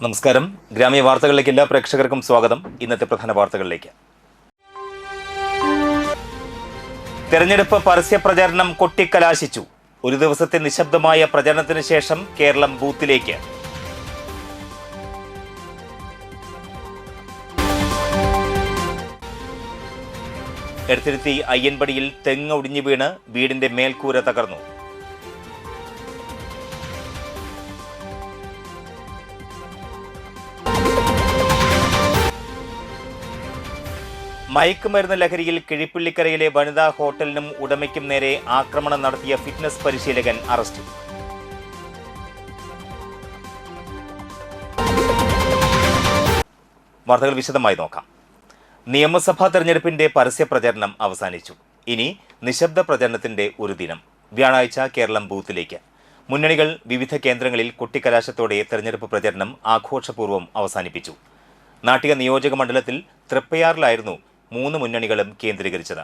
നമസ്കാരം. ഗ്രാമീയ വാർത്തകളിലേക്ക് എല്ലാ പ്രേക്ഷകർക്കും സ്വാഗതം. ഇന്നത്തെ പ്രധാന വാർത്തകളിലേക്ക്. തെരഞ്ഞെടുപ്പ് പരസ്യ പ്രചാരണം കൊട്ടിക്കലാശിച്ചു. ഒരു ദിവസത്തെ നിശബ്ദമായ പ്രചരണത്തിന് ശേഷം കേരളം ബൂത്തിലേക്ക്. എടത്തിരുത്തി അയ്യൻപടിയിൽ തെങ്ങ് ഒടിഞ്ഞു വീണ് വീടിന്റെ മേൽക്കൂര തകർന്നു. മയക്കുമരുന്ന് ലഹരിയിൽ കിഴിപ്പള്ളിക്കരയിലെ വനിതാ ഹോട്ടലിനും ഉടമയ്ക്കും നേരെ ആക്രമണം നടത്തിയ ഫിറ്റ്നസ് പരിശീലകൻ അറസ്റ്റിൽ. വാർത്തകൾ വിശദമായി നോക്കാം. നിയമസഭാ തെരഞ്ഞെടുപ്പിന്റെ പരസ്യ പ്രചരണം അവസാനിച്ചു. ഇനി നിശബ്ദ പ്രചരണത്തിന്റെ ഒരു ദിനം. വ്യാഴാഴ്ച കേരളം ബൂത്തിലേക്ക്. മുന്നണികൾ വിവിധ കേന്ദ്രങ്ങളിൽ കൊട്ടിക്കലാശത്തോടെ തെരഞ്ഞെടുപ്പ് പ്രചരണം ആഘോഷപൂർവ്വം അവസാനിപ്പിച്ചു. നാട്ടിക നിയോജക മണ്ഡലത്തിൽ തൃപ്പയാറിലായിരുന്നു 3 മുന്നണികളും കേന്ദ്രീകരിച്ചത്.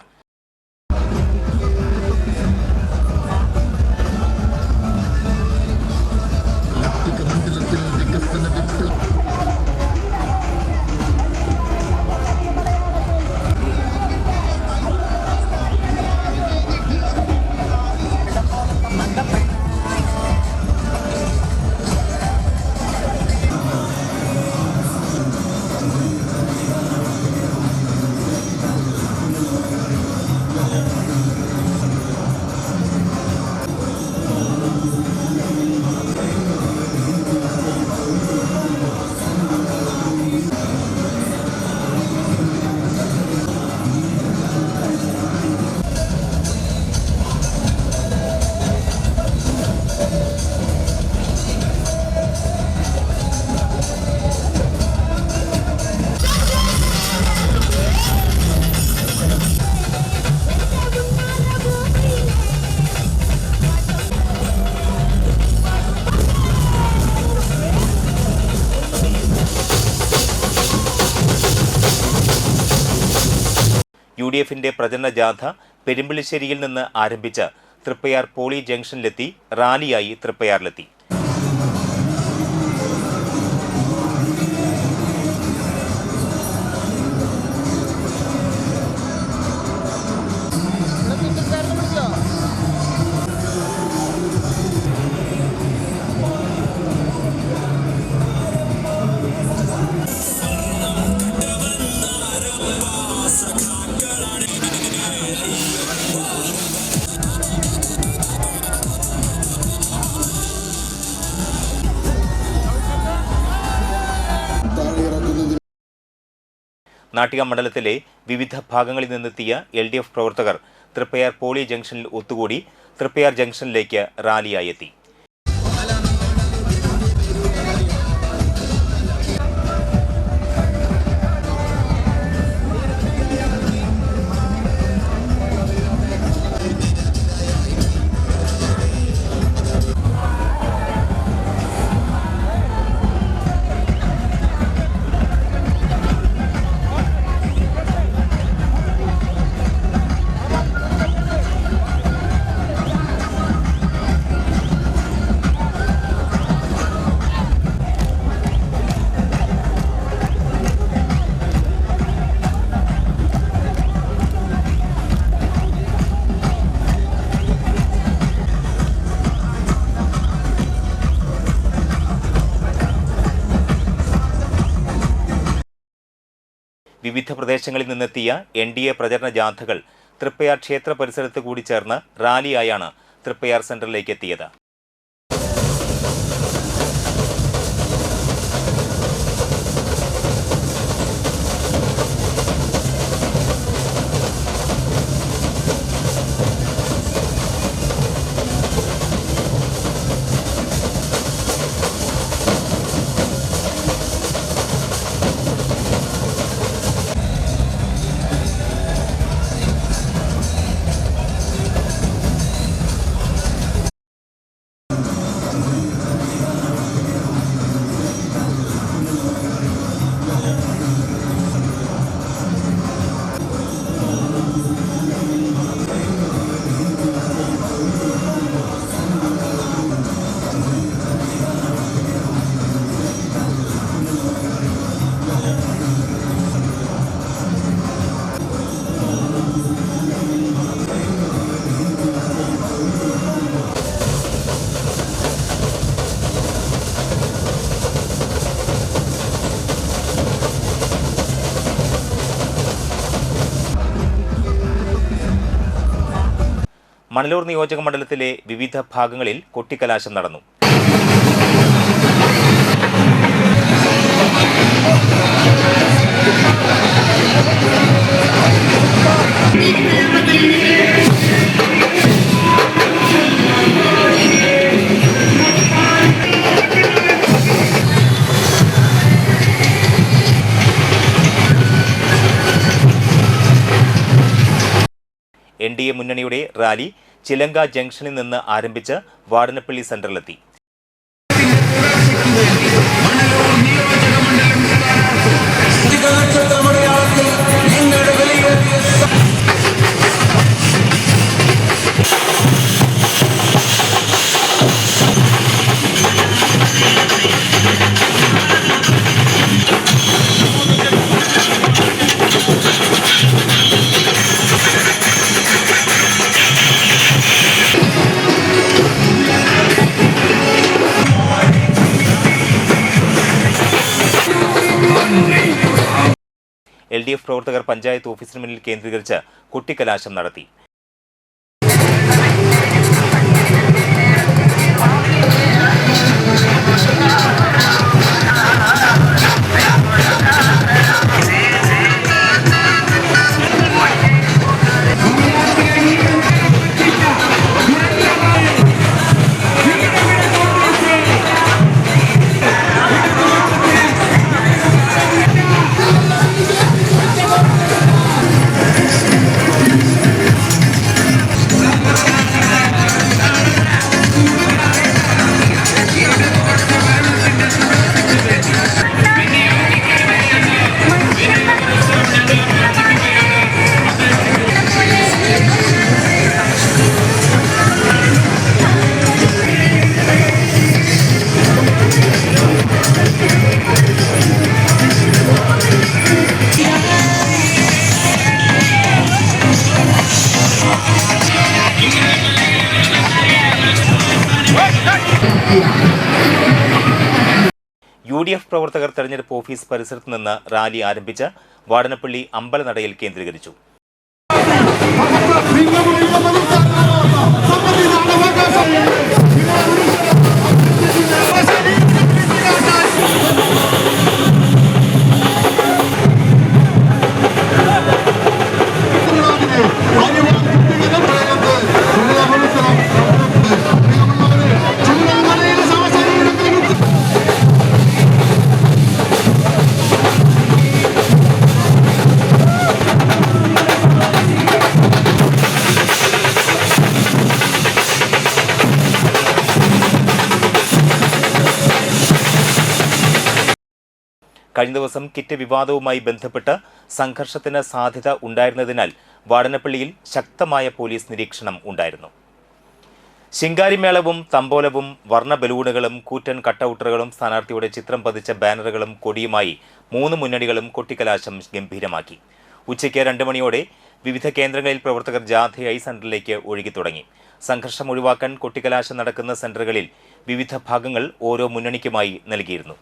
UDFിന്റെ പ്രചരണ ജാഥ പെരുമ്പിളിശ്ശേരിയിൽ നിന്ന് ആരംഭിച്ച് തൃപ്പയാർ പോളി ജംഗ്ഷനിലെത്തി റാലിയായി തൃപ്പയാറിലെത്തി. നാട്ടിക മണ്ഡലത്തിലെ വിവിധ ഭാഗങ്ങളിൽ നിന്നെത്തിയ LDF പ്രവർത്തകർ തൃപ്പയാർ പോളി ജംഗ്ഷനിൽ ഒത്തുകൂടി തൃപ്പയാർ ജംഗ്ഷനിലേക്ക് റാലിയായി എത്തി. വിവിധ പ്രദേശങ്ങളിൽ നിന്നെത്തിയ NDA പ്രചരണ ജാഥകൾ തൃപ്പയാർ ക്ഷേത്ര പരിസരത്ത് കൂടി ചേർന്ന് റാലിയായാണ് തൃപ്പയാർ സെന്ററിലേക്ക് എത്തിയത്. മണലൂർ നിയോജക മണ്ഡലത്തിലെ വിവിധ ഭാഗങ്ങളിൽ കൊട്ടിക്കലാശം നടന്നു. NDA മുന്നണിയുടെ റാലി ചിലങ്ക ജംഗ്ഷനിൽ നിന്ന് ആരംഭിച്ച് വാടനപ്പള്ളി സെന്ററിലെത്തി. LDF പ്രവർത്തകർ പഞ്ചായത്ത് ഓഫീസിന് മുന്നിൽ കേന്ദ്രീകരിച്ച് കൊട്ടിക്കലാശം നടത്തി. UDF പ്രവർത്തകർ തെരഞ്ഞെടുപ്പ് ഓഫീസ് പരിസരത്ത് നിന്ന് റാലി ആരംഭിച്ച് വാടനപ്പള്ളി അമ്പലനടയിൽ കേന്ദ്രീകരിച്ചു. കഴിഞ്ഞ ദിവസം കിറ്റ് വിവാദവുമായി ബന്ധപ്പെട്ട് സംഘർഷത്തിന് സാധ്യത ഉണ്ടായിരുന്നതിനാൽ വാടനപ്പള്ളിയിൽ ശക്തമായ പോലീസ് നിരീക്ഷണം ഉണ്ടായിരുന്നു. ശിങ്കാരിമേളവും തമ്പോലവും വർണ്ണ ബലൂണുകളും കൂറ്റൻ കട്ടൌട്ടറുകളും സ്ഥാനാർത്ഥിയുടെ ചിത്രം പതിച്ച ബാനറുകളും കൊടിയുമായി 3 മുന്നണികളും കൊട്ടിക്കലാശം ഗംഭീരമാക്കി. ഉച്ചയ്ക്ക് 2 മണിയോടെ വിവിധ കേന്ദ്രങ്ങളിൽ പ്രവർത്തകർ ജാഥയായി സെന്ററിലേക്ക് ഒഴുകി തുടങ്ങി. സംഘർഷം ഒഴിവാക്കാൻ കൊട്ടിക്കലാശം നടക്കുന്ന സെന്ററുകളിൽ വിവിധ ഭാഗങ്ങൾ ഓരോ മുന്നണിക്കുമായി നൽകിയിരുന്നു.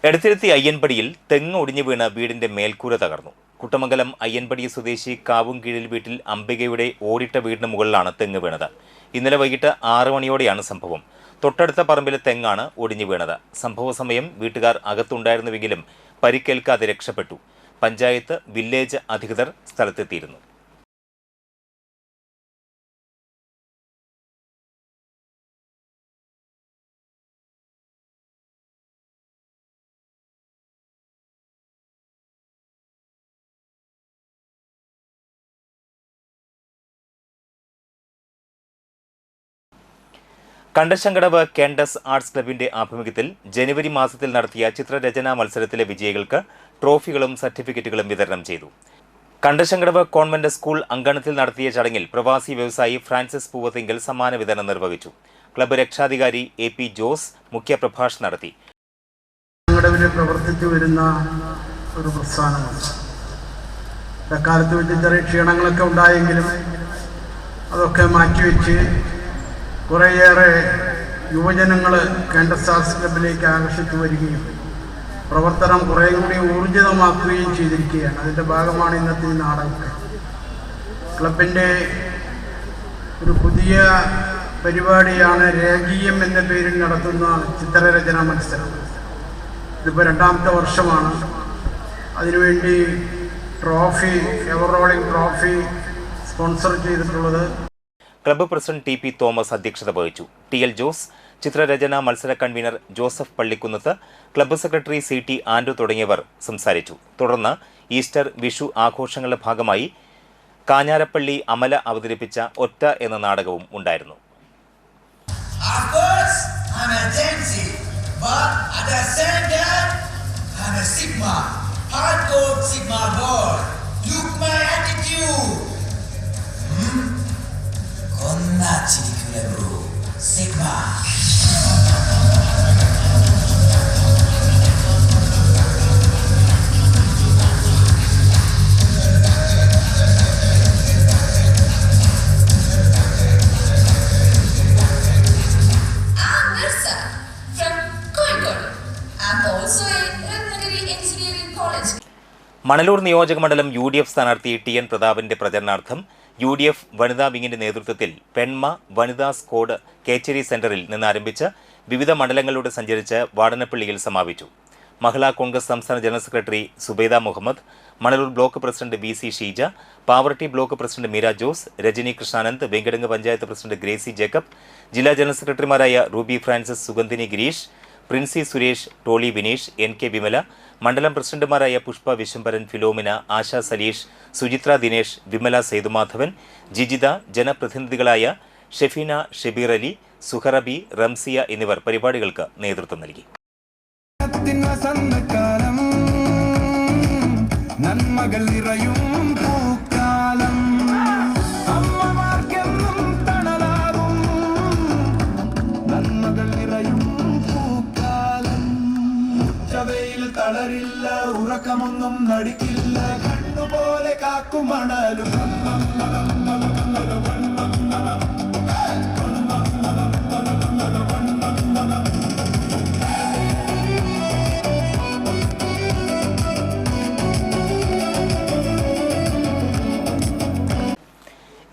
എടത്തിരുത്തി അയ്യൻപടിയിൽ തെങ്ങ് ഒടിഞ്ഞു വീണ് വീടിന്റെ മേൽക്കൂര തകർന്നു. കുട്ടമംഗലം അയ്യൻപടി സ്വദേശി കാവുംകീഴിൽ വീട്ടിൽ അംബികയുടെ ഓടിട്ട വീടിന് മുകളിലാണ് തെങ്ങ് വീണത്. ഇന്നലെ വൈകിട്ട് 6 മണിയോടെയാണ് സംഭവം. തൊട്ടടുത്ത പറമ്പിലെ തെങ്ങാണ് ഒടിഞ്ഞു വീണത്. സംഭവ സമയം വീട്ടുകാർ അകത്തുണ്ടായിരുന്നുവെങ്കിലും പരിക്കേൽക്കാതെ രക്ഷപ്പെട്ടു. പഞ്ചായത്ത് വില്ലേജ് അധികൃതർ സ്ഥലത്തെത്തിയിരുന്നു. കണ്ടശങ്കടവ് കേണ്ടസ് ആർട്സ് ക്ലബിന്റെ ആഭിമുഖ്യത്തിൽ ജനുവരി മാസത്തിൽ നടത്തിയ ചിത്രരചനാ മത്സരത്തിലെ വിജയികൾക്ക് ട്രോഫികളും സർട്ടിഫിക്കറ്റുകളും വിതരണം ചെയ്തു. കണ്ടശങ്കടവ് കോൺവെന്റ് സ്കൂൾ അങ്കണത്തിൽ നടത്തിയ ചടങ്ങിൽ പ്രവാസി വ്യവസായി ഫ്രാൻസിസ് പൂവത്തിങ്കൽ സമ്മാന വിതരണം നിർവഹിച്ചു. ക്ലബ്ബ് രക്ഷാധികാരി AP ജോസ് മുഖ്യപ്രഭാഷണം നടത്തി. പ്രവർത്തിച്ചു വരുന്ന ഒരു പ്രസ്ഥാനമാണ്. അക്കാലത്ത് വലിയ ചെറിയ ക്ഷീണങ്ങളൊക്കെ ഉണ്ടായെങ്കിലും അതൊക്കെ മാറ്റിവെച്ച് കുറേയേറെ യുവജനങ്ങൾ കേണ്ടസ് ആർട്സ് ക്ലബിലേക്ക് ആകർഷിച്ചു വരികയും പ്രവർത്തനം കുറേ കൂടി ഊർജിതമാക്കുകയും ചെയ്തിരിക്കുകയാണ്. അതിൻ്റെ ഭാഗമാണ് ഇന്നത്തെ ഈ നാടകമൊക്കെ. ക്ലബിൻ്റെ ഒരു പുതിയ പരിപാടിയാണ് രേഖീയം എന്ന പേരിൽ നടത്തുന്ന ചിത്രരചനാ മത്സരം. ഇതിപ്പോൾ 2ാമത്തെ വർഷമാണ്. അതിനുവേണ്ടി trophy, ever rolling trophy sponsor ചെയ്തിട്ടുള്ളത് club president T P Thomas അധ്യക്ഷത വഹിച്ചു. ടി എൽ ജോസ്, ചിത്രരചന മത്സര convener Joseph Pallikkunnath, club secretary C T Andrew തുടങ്ങിയവർ സംസാരിച്ചു. തുടർന്ന് ഈസ്റ്റർ, വിഷു ആഘോഷങ്ങളുടെ ഭാഗമായി കാഞ്ഞാരപ്പള്ളി അമല അവതരിപ്പിച്ച ഒറ്റ എന്ന നാടകവും ഉണ്ടായിരുന്നു. മണലൂർ നിയോജക മണ്ഡലം UDF സ്ഥാനാർത്ഥി TN പ്രതാപന്റെ പ്രചരണാർത്ഥം UDF വനിതാ വിങ്ങിന്റെ നേതൃത്വത്തിൽ പെൺമ വനിതാ സ്ക്വാഡ് കേച്ചേരി സെന്ററിൽ നിന്നാരംഭിച്ച് വിവിധ മണ്ഡലങ്ങളിലൂടെ സഞ്ചരിച്ച് വാടനപ്പള്ളിയിൽ സമാപിച്ചു. മഹിളാ കോൺഗ്രസ് സംസ്ഥാന general secretary Subaida Muhammad, Manalur block president VC Sheeja, Pavaratty block president Meera Jose, Rajani Krishnanand, Venkitangu panchayat president Gracy Jacob, ജില്ലാ ജനറൽ സെക്രട്ടറിമാരായ റൂബി ഫ്രാൻസിസ്, സുഗന്ധിനി ഗിരീഷ്, പ്രിൻസി സുരേഷ്, ടോളി വിനീഷ്, NK വിമല, മണ്ഡലം പ്രസിഡന്റുമാരായ പുഷ്പ വിശംബരൻ, ഫിലോമിന, ആശ സലീഷ്, സുചിത്ര ദിനേഷ്, വിമല സേതുമാധവൻ, ജിജിത, ജനപ്രതിനിധികളായ ഷെഫീന, ഷബീർ അലി, സുഹറബി, റംസിയ എന്നിവർ പരിപാടികൾക്ക് നേതൃത്വം നൽകി. തളരില്ല, ഉറക്കമൊന്നും നടിക്കില്ല, കണ്ണുപോലെ കാക്കുമണലും.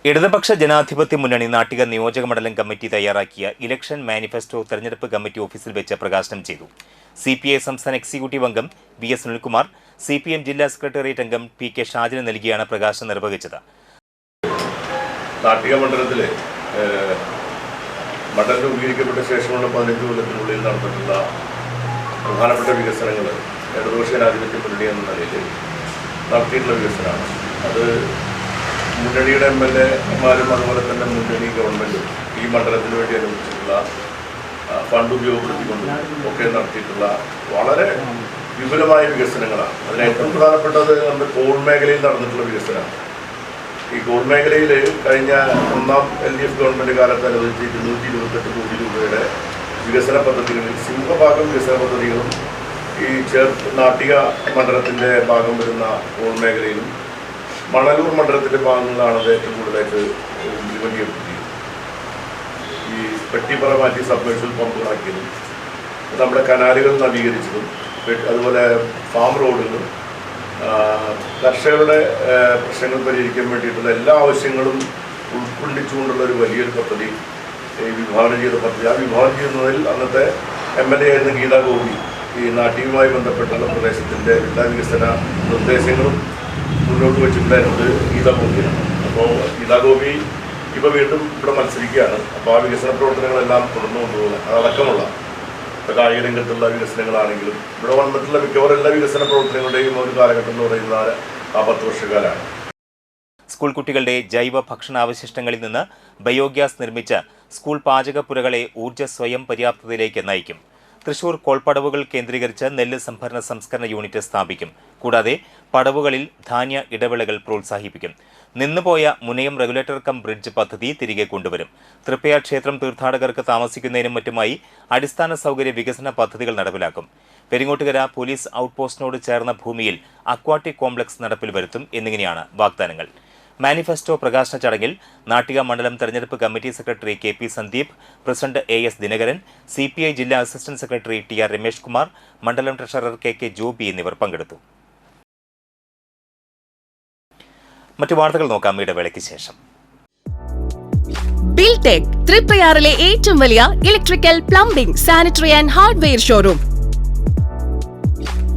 ഇടതുപക്ഷ ജനാധിപത്യ മുന്നണി നാട്ടിക നിയോജക മണ്ഡലം കമ്മിറ്റി തയ്യാറാക്കിയ ഇലക്ഷൻ മാനിഫെസ്റ്റോ തെരഞ്ഞെടുപ്പ് കമ്മിറ്റി ഓഫീസിൽ വെച്ച് പ്രകാശനം ചെയ്തു. CPI സംസ്ഥാന എക്സിക്യൂട്ടീവ് അംഗം VS സുനിൽകുമാർ, CPM ജില്ലാ സെക്രട്ടേറിയറ്റ് അംഗം PK ഷാജിന് നൽകിയാണ് പ്രകാശനം നിർവഹിച്ചത്. നാട്ടിക മണ്ഡലത്തിലെ മണ്ഡലം രൂപീകരിക്കപ്പെട്ട ശേഷമുള്ള 15 കൊല്ലത്തിനുള്ളിൽ നടന്നിട്ടുള്ള പ്രധാനപ്പെട്ട വികസനങ്ങൾ ഇടതുപക്ഷ ജനാധിപത്യ മുന്നണി എന്ന നിലയിൽ നടത്തിയിട്ടുള്ള വികസനമാണ്. അത് മുന്നണിയുടെ MLA മാരും അതുപോലെ തന്നെ മുന്നണി ഗവൺമെൻറ്റും ഈ മണ്ഡലത്തിന് വേണ്ടി അനുവദിച്ചിട്ടുള്ള ഫണ്ട് ഉപയോഗപ്പെടുത്തിക്കൊണ്ട് ഒക്കെ നടത്തിയിട്ടുള്ള വളരെ വിപുലമായ വികസനങ്ങളാണ്. അതിന് ഏറ്റവും പ്രധാനപ്പെട്ടത് നമ്മുടെ കോൾ മേഖലയിൽ നടന്നിട്ടുള്ള വികസനമാണ്. ഈ കോൾ മേഖലയിൽ കഴിഞ്ഞ 1ാം LDF ഗവൺമെൻറ് കാലത്ത് അനുവദിച്ച് 228 കോടി രൂപയുടെ വികസന പദ്ധതികളിൽ സിംഹഭാഗം വികസന പദ്ധതികളും ഈ നാട്ടിക മണ്ഡലത്തിൻ്റെ ഭാഗം വരുന്ന കോൾ മേഖലയിലും മണലൂർ മണ്ഡലത്തിൻ്റെ ഭാഗങ്ങളിലാണ് അത് ഏറ്റവും കൂടുതലായിട്ട് വിപണിയെടുത്തിയത്. ഈ പെട്ടിപ്പറ മാറ്റി സബ്മേഴ്ഷ്യൽ പമ്പുകളാക്കിയതും നമ്മുടെ കനാലുകൾ നവീകരിച്ചതും അതുപോലെ ഫാം റോഡുകളും കർഷകരുടെ പ്രശ്നങ്ങൾ പരിഹരിക്കാൻ വേണ്ടിയിട്ടുള്ള എല്ലാ ആവശ്യങ്ങളും ഉൾക്കൊള്ളിച്ചുകൊണ്ടുള്ള ഒരു വലിയൊരു പദ്ധതി വിഭാവനം ചെയ്ത പദ്ധതി. ആ വിഭാവനം ചെയ്യുന്നതിൽ അന്നത്തെ MLA ആയിരുന്ന ഗീതാ ഗോപി ഈ നാട്ടികയുമായി ബന്ധപ്പെട്ടുള്ള പ്രദേശത്തിൻ്റെ എല്ലാ വികസന നിർദ്ദേശങ്ങളും മുന്നോട്ട് വെച്ചിട്ടുണ്ടായിരുന്നത് ഗീതാ ഗോപിയാണ്. അപ്പോൾ ഗീതാ ഗോപി ഇപ്പോൾ വീണ്ടും ഇവിടെ മത്സരിക്കുകയാണ്. അപ്പോൾ ആ വികസന പ്രവർത്തനങ്ങളെല്ലാം തുടർന്നു കൊണ്ടുപോകുന്നത് അതടക്കമുള്ള കായിക രംഗത്തുള്ള വികസനങ്ങളാണെങ്കിലും ഇവിടെ വന്നിട്ടുള്ള മിക്കവാറും എല്ലാ വികസന പ്രവർത്തനങ്ങളുടെയും ഒരു കാലഘട്ടം എന്ന് പറയുന്നത് ആ 10 വർഷക്കാലമാണ്. സ്കൂൾ കുട്ടികളുടെ ജൈവ ഭക്ഷണാവശിഷ്ടങ്ങളിൽ നിന്ന് ബയോഗ്യാസ് നിർമ്മിച്ച സ്കൂൾ പാചകപ്പുരകളെ ഊർജ്ജ സ്വയം പര്യാപ്തതയിലേക്ക് നയിക്കും. തൃശൂർ കോൾപ്പടവുകൾ കേന്ദ്രീകരിച്ച് നെല്ല് സംഭരണ സംസ്കരണ യൂണിറ്റ് സ്ഥാപിക്കും. കൂടാതെ പടവുകളിൽ ധാന്യ ഇടവേളകൾ പ്രോത്സാഹിപ്പിക്കും. നിന്നുപോയ മുനയം റെഗുലേറ്റർ കം ബ്രിഡ്ജ് പദ്ധതി തിരികെ കൊണ്ടുവരും. തൃപ്പയാർ ക്ഷേത്രം തീർത്ഥാടകർക്ക് താമസിക്കുന്നതിനും മറ്റുമായി അടിസ്ഥാന സൗകര്യ വികസന പദ്ധതികൾ നടപ്പിലാക്കും. പെരിങ്ങോട്ടുകര പോലീസ് ഔട്ട്പോസ്റ്റിനോട് ചേർന്ന ഭൂമിയിൽ അക്വാട്ടിക് കോംപ്ലക്സ് നടപ്പിൽ വരുത്തും എന്നിങ്ങനെയാണ് വാഗ്ദാനങ്ങൾ. മാനിഫെസ്റ്റോ പ്രകാശന ചടങ്ങിൽ നാട്ടിക മണ്ഡലം തെരഞ്ഞെടുപ്പ് committee secretary K P Sandeep, president AS Dinakaran, CPI ജില്ലാ assistant secretary TR Ramesh Kumar, മണ്ഡലം ട്രഷറർ KK ജോബി എന്നിവർ പങ്കെടുത്തു. മറ്റു വാർത്തകൾ നോക്കാം ഇടവേളയ്ക്ക് ശേഷം. ബിൽടെക് തൃപ്രയാറിലെ ഏറ്റവും വലിയ electrical, plumbing, sanitary and hardware showroom.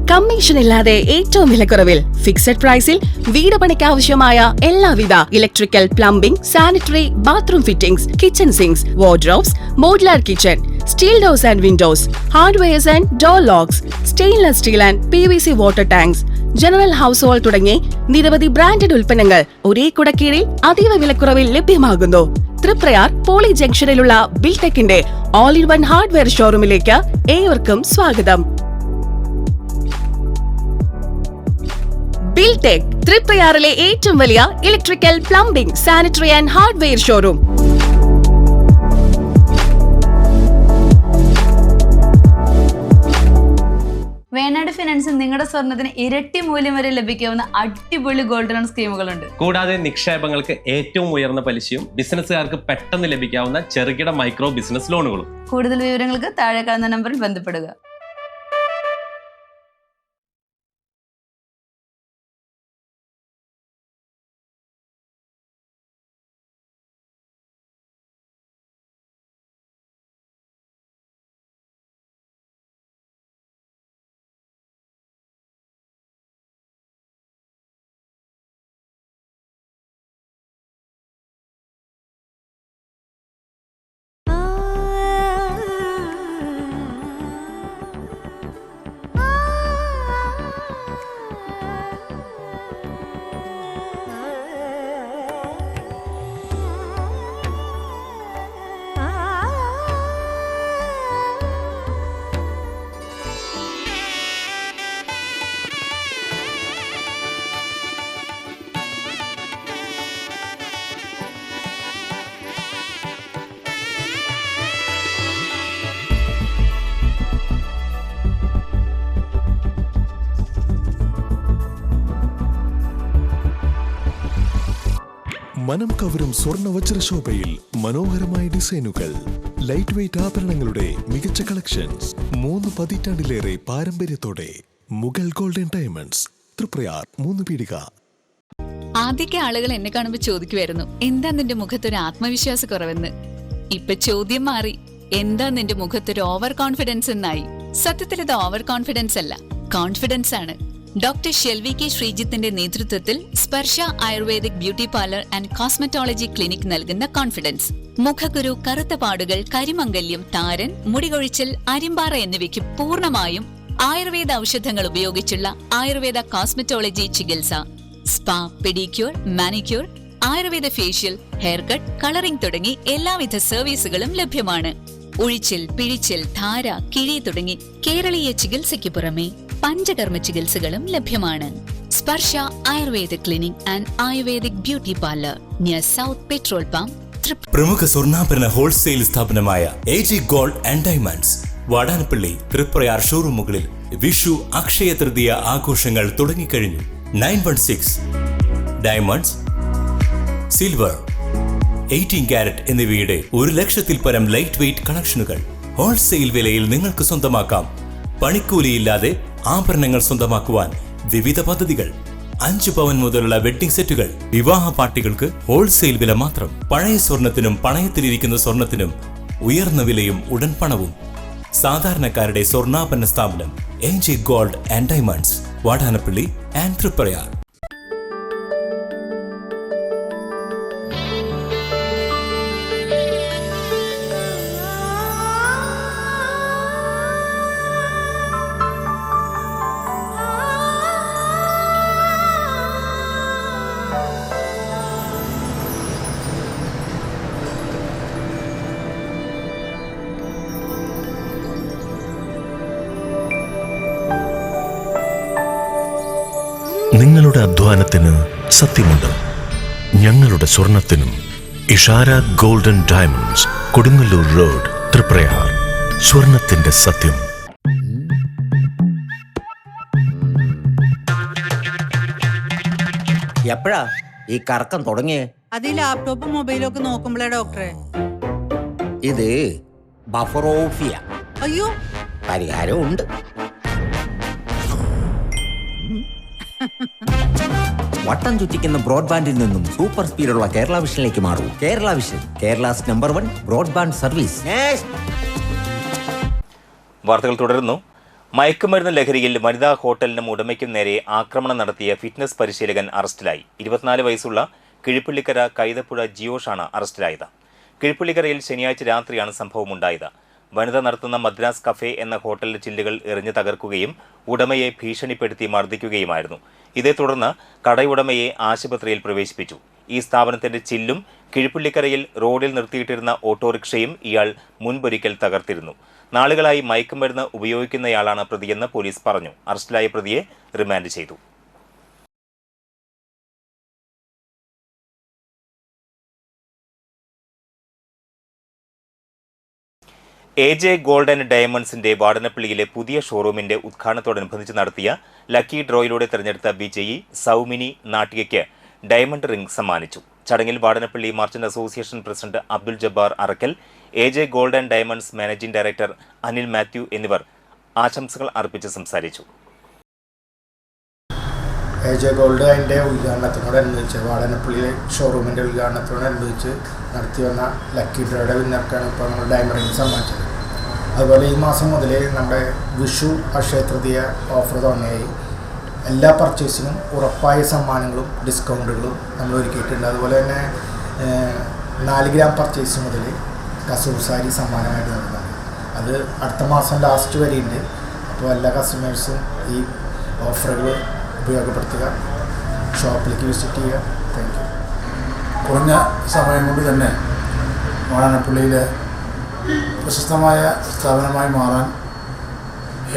Commission ഇല്ലാതെ ഏറ്റവും വിലക്കുറവിൽ ഫിക്സഡ് പ്രൈസിൽ വീട് പണിക്ക് ആവശ്യമായ എല്ലാവിധ electrical, plumbing, sanitary, bathroom fittings, kitchen sinks, wardrobes, modular kitchen, steel doors and windows, hardwares and door locks, stainless steel and PVC water tanks, general household നിരവധി branded ഉൽപ്പന്നങ്ങൾ ഒരേ കുടക്കീഴിൽ അതീവ വിലക്കുറവിൽ ലഭ്യമാകുന്നു. തൃപ്രയാർ പോളി ജംഗ്ഷനിലുള്ള ബിൽടെക്കിന്റെ ഓൾ ഇൻ വൺ ഹാർഡ്വെയർ ഷോറൂമിലേക്ക് ഏവർക്കും സ്വാഗതം. ബിൽടെക് തൃപ്രയാറിലെ ഏറ്റവും വലിയ electrical, plumbing, sanitary and hardware showroom. Venad ഫിനാൻസിൽ നിങ്ങളുടെ സ്വർണ്ണത്തിന് ഇരട്ടി മൂല്യം വരെ ലഭിക്കാവുന്ന അടിപൊളി ഗോൾഡ് ലോൺ സ്കീമുകളുണ്ട്. കൂടാതെ നിക്ഷേപങ്ങൾക്ക് ഏറ്റവും ഉയർന്ന പലിശയും ബിസിനസ്സുകാർക്ക് പെട്ടെന്ന് ലഭിക്കാവുന്ന ചെറുകിട മൈക്രോ ബിസിനസ് ലോണുകളും. കൂടുതൽ വിവരങ്ങൾക്ക് താഴെ കാണുന്ന നമ്പറിൽ ബന്ധപ്പെടുക. മനം കവരും സ്വർണ്ണ വജ്രശോഭയിൽ മനോഹരമായ ഡിസൈനുകൾ, ലൈറ്റ് വെയ്റ്റ് ആഭരണങ്ങളുടെ മികച്ച കളക്ഷൻസ്, 3 പതിറ്റാണ്ടിലേറെ പാരമ്പര്യത്തോടെ മുഗൾ ഗോൾഡൻ ഡയമണ്ട്സ്, തൃപ്രയാർ 3 പീടിക. ആദ്യമൊക്കെ ആളുകൾ എന്നെ കാണുമ്പോൾ ചോദിക്കുമായിരുന്നു, എന്താ നിന്റെ മുഖത്തൊരു ആത്മവിശ്വാസ കുറവെന്ന്. ഇപ്പൊ ചോദ്യം മാറി, എന്താ നിന്റെ മുഖത്തൊരു ഓവർ കോൺഫിഡൻസ് എന്നായി. സത്യത്തിൽ ഇത് ഓവർ കോൺഫിഡൻസ് അല്ല, കോൺഫിഡൻസ് ആണ്. ഡോക്ടർ ഷെൽവി കെ ശ്രീജിത്തിന്റെ നേതൃത്വത്തിൽ Sparsha Ayurvedic beauty parlour and cosmetology clinic നൽകുന്ന കോൺഫിഡൻസ്. മുഖക്കുരു, കറുത്ത പാടുകൾ, കരിമംഗല്യം, താരൻ, മുടികൊഴിച്ചൽ, അരിമ്പാറ എന്നിവയ്ക്ക് പൂർണ്ണമായും ആയുർവേദ ഔഷധങ്ങൾ ഉപയോഗിച്ചുള്ള ആയുർവേദ കോസ്മെറ്റോളജി ചികിത്സ. Spa, pedicure, manicure, Ayurveda facial, hair cut, colouring തുടങ്ങി എല്ലാവിധ സർവീസുകളും ലഭ്യമാണ്. ഉഴിച്ചിൽ, പിഴിച്ചിൽ, ധാര, കിഴി തുടങ്ങി കേരളീയ ചികിത്സയ്ക്ക് പുറമെ പഞ്ചകർമ്മ ചികിത്സകളും ലഭ്യമാണ്. Sparsha Ayurveda clinic and Ayurvedic beauty parlour near south petrol pump. പ്രമുഖ സ്വർണ്ണാഭരണ ഹോൾസെയിൽ സ്ഥാപനമായ AG gold and diamonds Vadanappally, Triprayar ഷോറൂമുകളിൽ വിഷു, അക്ഷയ തൃതീയ ആഘോഷങ്ങൾ തുടങ്ങിക്കഴിഞ്ഞു. 916 ഡയമണ്ട്സ്, സിൽവർ, 18 കാരറ്റ് എന്നിവയുടെ 1 ലക്ഷത്തിൽ പരം ലൈറ്റ് വെയ്റ്റ് കളക്ഷനുകൾ ഹോൾസെയിൽ വിലയിൽ നിങ്ങൾക്ക് സ്വന്തമാക്കാം. പണിക്കൂലിയില്ലാതെ ആഭരണങ്ങൾ സ്വന്തമാക്കുവാൻ വിവിധ പദ്ധതികൾ. 5 പവൻ മുതലുള്ള വെഡ്ഡിംഗ് സെറ്റുകൾ, വിവാഹ പാർട്ടികൾക്ക് ഹോൾസെയിൽ വില മാത്രം. പഴയ സ്വർണത്തിനും പണയത്തിലിരിക്കുന്ന സ്വർണത്തിനും ഉയർന്ന വിലയും ഉടൻ പണവും. സാധാരണക്കാരുടെ സ്വർണ്ണാഭരണ സ്ഥാപനം AG gold and diamonds, Vadanappally and Triprayar. നിങ്ങളുടെ അധ്വാനത്തിന് സത്യമുണ്ട്, ഞങ്ങളുടെ സ്വർണത്തിനും. Ishara golden diamonds, Kodungallur road, Triprayar. സ്വർണത്തിന്റെ സത്യം. എപ്പോഴാ ഈ കറക്കം തുടങ്ങിയേ? അത് ഈ ലാപ്ടോപ്പും മൊബൈലും ഒക്കെ നോക്കുമ്പോഴേ ഡോക്ടറെ. ഇത് ബഫറോഫിയ. അയ്യോ, പരിഹാരം ഉണ്ട്. വട്ടം ചുറ്റിക്കുന്ന ബ്രോഡ്ബാൻഡിൽ നിന്നും സൂപ്പർ സ്പീഡുള്ള കേരള വിഷനിലേക്ക് മാറൂ. Kerala vision, Kerala's number 1 broadband service. വാർത്തകൾ തുടരുന്നു. മയക്കുമരുന്ന് ലഹരിയിൽ വനിതാ ഹോട്ടലിനും ഉടമയ്ക്കും നേരെ ആക്രമണം നടത്തിയ ഫിറ്റ്നസ് പരിശീലകൻ അറസ്റ്റിലായി. 24 വയസ്സുള്ള കിഴിപ്പള്ളിക്കര കൈതപ്പുഴ ജിയോഷാണ് അറസ്റ്റിലായത്. കിഴിപ്പള്ളിക്കരയിൽ ശനിയാഴ്ച രാത്രിയാണ് സംഭവമുണ്ടായത്. വനിത നടത്തുന്ന മദ്രാസ് കഫേ എന്ന ഹോട്ടലിലെ ചില്ലുകൾ എറിഞ്ഞു തകർക്കുകയും ഉടമയെ ഭീഷണിപ്പെടുത്തി മർദ്ദിക്കുകയുമായിരുന്നു. ഇതേ തുടർന്ന് കടയുടമയെ ആശുപത്രിയിൽ പ്രവേശിപ്പിച്ചു. ഈ സ്ഥാപനത്തിന്റെ ചില്ലും കിഴിപ്പള്ളിക്കരയിൽ റോഡിൽ നിർത്തിയിട്ടിരുന്ന ഓട്ടോറിക്ഷയും ഇയാൾ മുൻപൊരിക്കൽ തകർത്തിരുന്നു. നാളുകളായി മയക്കുമരുന്ന് ഉപയോഗിക്കുന്നയാളാണ് പ്രതിയെന്ന് പോലീസ് പറഞ്ഞു. അറസ്റ്റിലായ പ്രതിയെ റിമാൻഡ് ചെയ്തു. AJ ഗോൾഡ് ആൻഡ് ഡയമണ്ട്സിന്റെ വാടനപ്പള്ളിയിലെ പുതിയ ഷോറൂമിന്റെ ഉദ്ഘാടനത്തോടനുബന്ധിച്ച് നടത്തിയ ലക്കി ഡ്രോയിലൂടെ തെരഞ്ഞെടുത്ത വിജയി സൗമിനി നാട്ടികയ്ക്ക് ഡയമണ്ട് റിംഗ് സമ്മാനിച്ചു. ചടങ്ങിൽ Vadanappally merchant association president Abdul Jabbar Arakkal, AJ gold and diamonds managing director Anil Mathew എന്നിവർ ആശംസകൾ അർപ്പിച്ച് സംസാരിച്ചു. AJ ഗോൾഡ് അതിൻ്റെ ഉദ്ഘാടനത്തിനോടനുബന്ധിച്ച് വാടനപ്പള്ളിയിലെ ഷോറൂമിൻ്റെ ഉദ്ഘാടനത്തോടനുബന്ധിച്ച് നടത്തി വന്ന ലക്കി ഡ്രോയുടെ വിന്നർക്കാണ് ഇപ്പോൾ നമ്മൾ ഡയമണ്ട് റിംഗ് സമ്മാനിച്ചത്. അതുപോലെ ഈ മാസം മുതൽ നമ്മുടെ വിഷു അക്ഷയ തൃതീയ ഓഫർ തുടങ്ങിയായി. എല്ലാ പർച്ചേസിനും ഉറപ്പായ സമ്മാനങ്ങളും ഡിസ്കൗണ്ടുകളും നമ്മൾ ഒരുക്കിയിട്ടുണ്ട്. അതുപോലെ തന്നെ 4 ഗ്രാം പർച്ചേസ് മുതൽ കസൂർ സാരി സമ്മാനമായിട്ട് നൽകുന്നതാണ്. അത് അടുത്ത മാസം ലാസ്റ്റ് വരെയുണ്ട്. അപ്പോൾ എല്ലാ കസ്റ്റമേഴ്സും ഈ ഓഫറുകൾ ഉപയോഗപ്പെടുത്തുക, ഷോപ്പിലേക്ക് വിസിറ്റ് ചെയ്യുക. Thank you. കുറഞ്ഞ സമയം കൊണ്ട് തന്നെ വാടനപ്പള്ളിയിലെ പ്രശസ്തമായ സ്ഥാപനമായി മാറാൻ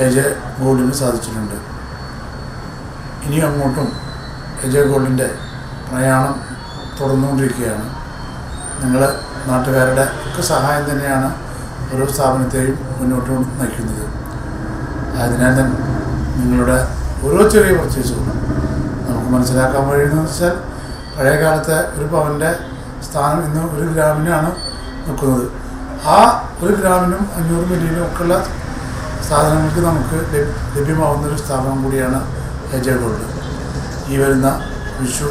AJ ഗോൾഡിന് സാധിച്ചിട്ടുണ്ട്. ഇനി അങ്ങോട്ടും AJ ഗോൾഡിൻ്റെ പ്രയാണം തുടർന്നുകൊണ്ടിരിക്കുകയാണ്. നിങ്ങൾ നാട്ടുകാരുടെ ഒക്കെ സഹായം തന്നെയാണ് ഓരോ സ്ഥാപനത്തെയും മുന്നോട്ട് നയിക്കുന്നത്. അതിനാൽ തന്നെ നിങ്ങളുടെ ഓരോ ചെറിയ പർച്ചേസുകളും നമുക്ക് മനസ്സിലാക്കാൻ കഴിയുന്നതെന്ന് വെച്ചാൽ പഴയ കാലത്തെ ഒരു പവൻ്റെ സ്ഥാനം ഇന്ന് 1 ഗ്രാമിനാണ് നിൽക്കുന്നത്. ആ 1 ഗ്രാമിനും 500 മില്ലിയിലും ഒക്കെയുള്ള സാധനങ്ങൾക്ക് നമുക്ക് ലഭ്യമാവുന്നൊരു സ്ഥാപനം കൂടിയാണ് AJ ഗോൾഡ്. ഈ വരുന്ന വിഷു,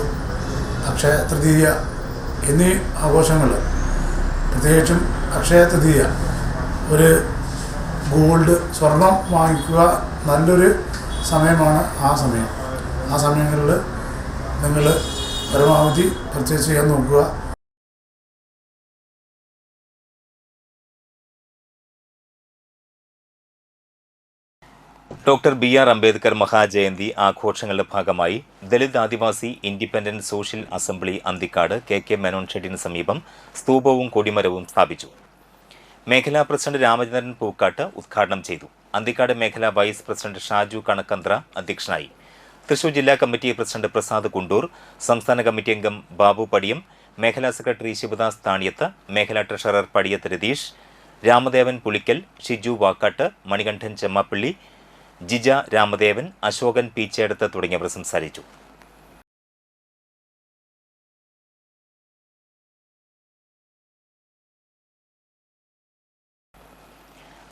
അക്ഷയ തൃതീയ എന്നീ ആഘോഷങ്ങൾ, പ്രത്യേകിച്ചും അക്ഷയ തൃതീയ, ഒരു ഗോൾഡ് സ്വർണം വാങ്ങിക്കുക നല്ലൊരു സമയമാണ്. ആ സമയങ്ങളിൽ നിങ്ങൾ പരമാവധി പർച്ചേസ് ചെയ്യാൻ നോക്കുക. ഡോക്ടർ BR അംബേദ്കർ മഹാജയന്തി ആഘോഷങ്ങളുടെ ഭാഗമായി Dalit Adivasi independent social assembly Anthikkad KK Menon ഷെഡിന് സമീപം സ്തൂപവും കൊടിമരവും സ്ഥാപിച്ചു. മേഖലാ പ്രസിഡന്റ് രാമചന്ദ്രൻ പൂക്കാട്ട് ഉദ്ഘാടനം ചെയ്തു. അന്തിക്കാട് മേഖലാ വൈസ് പ്രസിഡന്റ് ഷാജു കണക്കന്ത്ര അധ്യക്ഷനായി. തൃശൂർ ജില്ലാ കമ്മിറ്റി പ്രസിഡന്റ് പ്രസാദ് കുണ്ടൂർ, സംസ്ഥാന കമ്മിറ്റി അംഗം ബാബു പടിയം, മേഖലാ സെക്രട്ടറി ശിവദാസ് താണിയത്ത്, മേഖലാ ട്രഷറർ പടിയത്ത് രതീഷ്, രാമദേവൻ പുളിക്കൽ, ഷിജു വാക്കാട്ട്, മണികണ്ഠൻ ചെമ്മാപ്പള്ളി, ജിജ രാമദേവൻ, അശോകൻ പീച്ചേടത്ത് തുടങ്ങിയവർ സംസാരിച്ചു.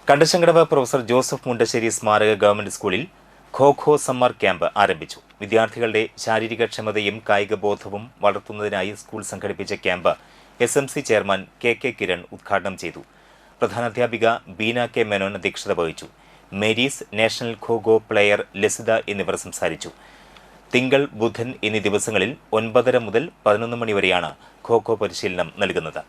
കണ്ടശങ്കടവ് പ്രൊഫസർ ജോസഫ് മുണ്ടശ്ശേരി സ്മാരക ഗവൺമെന്റ് സ്കൂളിൽ ഖോ സമ്മർ ക്യാമ്പ് ആരംഭിച്ചു. വിദ്യാർത്ഥികളുടെ ശാരീരികക്ഷമതയും കായികബോധവും വളർത്തുന്നതിനായി സ്കൂൾ സംഘടിപ്പിച്ച camp SMC chairman KK Kiran ഉദ്ഘാടനം ചെയ്തു. പ്രധാനാധ്യാപിക ബീന K മേനോൻ അധ്യക്ഷത വഹിച്ചു. Mary's, national kho player Lasitha എന്നിവർ സംസാരിച്ചു. തിങ്കൾ, ബുധൻ എന്നീ ദിവസങ്ങളിൽ 9:30 മുതൽ 11 മണി വരെയാണ് ഖോ പരിശീലനം നൽകുന്നത്.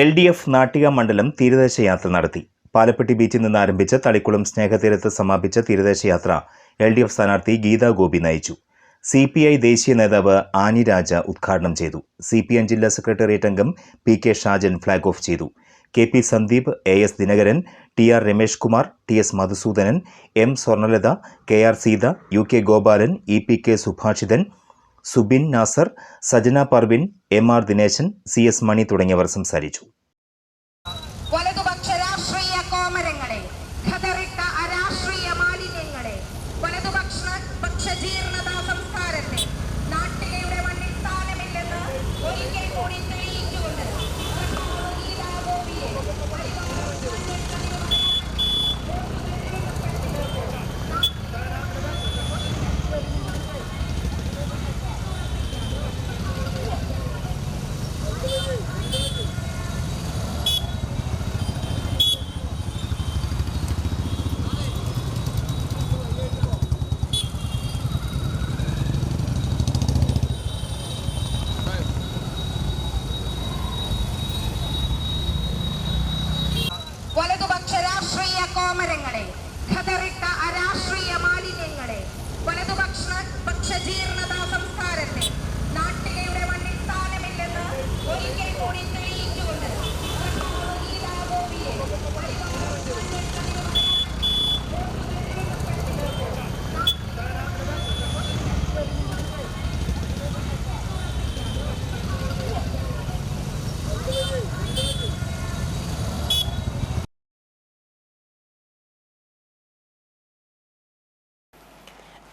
LDF നാട്ടിക മണ്ഡലം തീരദേശ യാത്ര നടത്തി. പാലപ്പെട്ടി ബീച്ചിൽ നിന്ന് ആരംഭിച്ച തളിക്കുളം സ്നേഹതീരത്ത് സമാപിച്ച തീരദേശ യാത്ര LDF സ്ഥാനാർത്ഥി ഗീതാ ഗോപി നയിച്ചു. CPI ദേശീയ നേതാവ് ആനി രാജ ഉദ്ഘാടനം ചെയ്തു. CPM ജില്ലാ സെക്രട്ടേറിയറ്റ് അംഗം PK ഷാജൻ ഫ്ളാഗ് ഓഫ് ചെയ്തു. KP Sandeep, AS Dinakaran, TR Ramesh Kumar, TS Madhusoodanan, M Swarnalatha, KR Seetha, UK Gopalan, EPK Subhashithan, Subin Nasar, Sajana Parvin, MR Dineshan, CS Mani തുടങ്ങിയവർ സംസാരിച്ചു. വലതുപക്ഷ രാഷ്ട്രീയ കോമരങ്ങളെ കോമരങ്ങളെ, ഖദറിട്ട അരാഷ്ട്രീയ മാലിന്യങ്ങളെ, വലതുപക്ഷ ജീർണതാ സംസ്കാരത്തെ നാട്ടികയുടെ മണ്ണിൽ സ്ഥാനമില്ലെന്ന് ഒരിക്കൽ കൂടി തെളിയിച്ചുകൊണ്ട്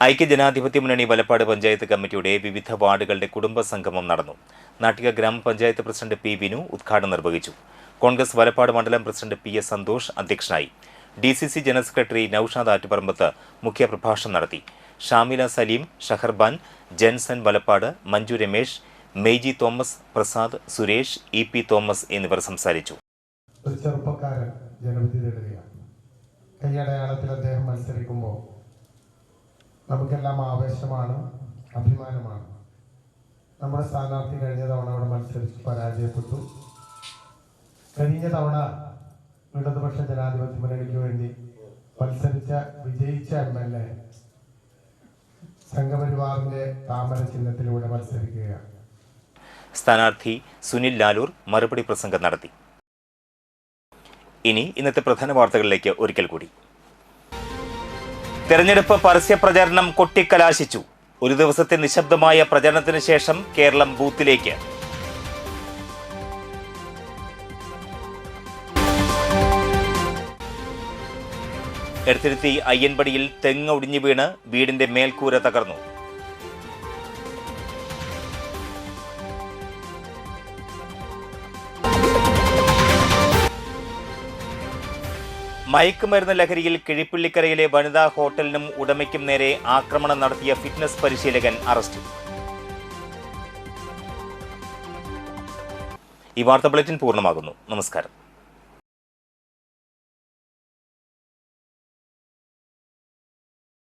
ഐക്യജനാധിപത്യ മുന്നണി വലപ്പാട് പഞ്ചായത്ത് കമ്മിറ്റിയുടെ വിവിധ വാർഡുകളുടെ കുടുംബ സംഗമം നടന്നു. നാട്ടിക ഗ്രാമപഞ്ചായത്ത് പ്രസിഡന്റ് പി വിനു ഉദ്ഘാടനം നിർവഹിച്ചു. കോൺഗ്രസ് വലപ്പാട് മണ്ഡലം പ്രസിഡന്റ് പി എസ് സന്തോഷ് അധ്യക്ഷനായി. DCC general secretary Noushad Attuparambath മുഖ്യപ്രഭാഷണം നടത്തി. ഷാമില സലീം, ഷഹർബാൻ, ജെൻസൺ വലപ്പാട്, മഞ്ജു രമേശ്, മെയ്ജി തോമസ്, പ്രസാദ്, സുരേഷ്, EP തോമസ് എന്നിവർ സംസാരിച്ചു. ഒരു ചെറുപ്പക്കാരൻ ജനവിധി തേടുകയാണ്. കൈയടയാളത്തിൽ അദ്ദേഹം മത്സരിക്കുമ്പോൾ നമുക്കെല്ലാം ആവേശമാണ്, അഭിമാനമാണ്. നമ്മുടെ സ്ഥാനാർത്ഥി കഴിഞ്ഞ തവണ അവിടെ മത്സരിച്ച് പരാജയപ്പെട്ടു. കഴിഞ്ഞ തവണ ഇടതുപക്ഷ ജനാധിപത്യ മുന്നണിക്ക് വേണ്ടി വിജയിച്ച MLA സംഘപരിവാറിന്റെ താമര ചിഹ്നത്തിലൂടെ മത്സരിക്കുകയാണ്. സ്ഥാനാർത്ഥി സുനിൽ ലാലൂർ മറുപടി പ്രസംഗം നടത്തി. ഇനി ഇന്നത്തെ പ്രധാന വാർത്തകളിലേക്ക് ഒരിക്കൽ കൂടി. തെരഞ്ഞെടുപ്പ് പരസ്യ പ്രചാരണം കൊട്ടിക്കലാശിച്ചു. ഒരു ദിവസത്തെ നിശബ്ദമായ പ്രചരണത്തിന് ശേഷം കേരളം ബൂത്തിലേക്ക്. എടത്തിരുത്തി അയ്യൻപടിയിൽ തെങ്ങ് ഒടിഞ്ഞു വീണ് വീടിന്റെ മേൽക്കൂര തകർന്നു. മയക്കുമരുന്ന് ലഹരിയിൽ കിഴിപ്പള്ളിക്കരയിലെ വനിതാ ഹോട്ടലിനും ഉടമയ്ക്കും നേരെ ആക്രമണം നടത്തിയ ഫിറ്റ്നസ് പരിശീലകൻ അറസ്റ്റിൽ. ഈ വാർത്താ ബുള്ളറ്റിൻ പൂർണ്ണമാകുന്നു. നമസ്കാരം.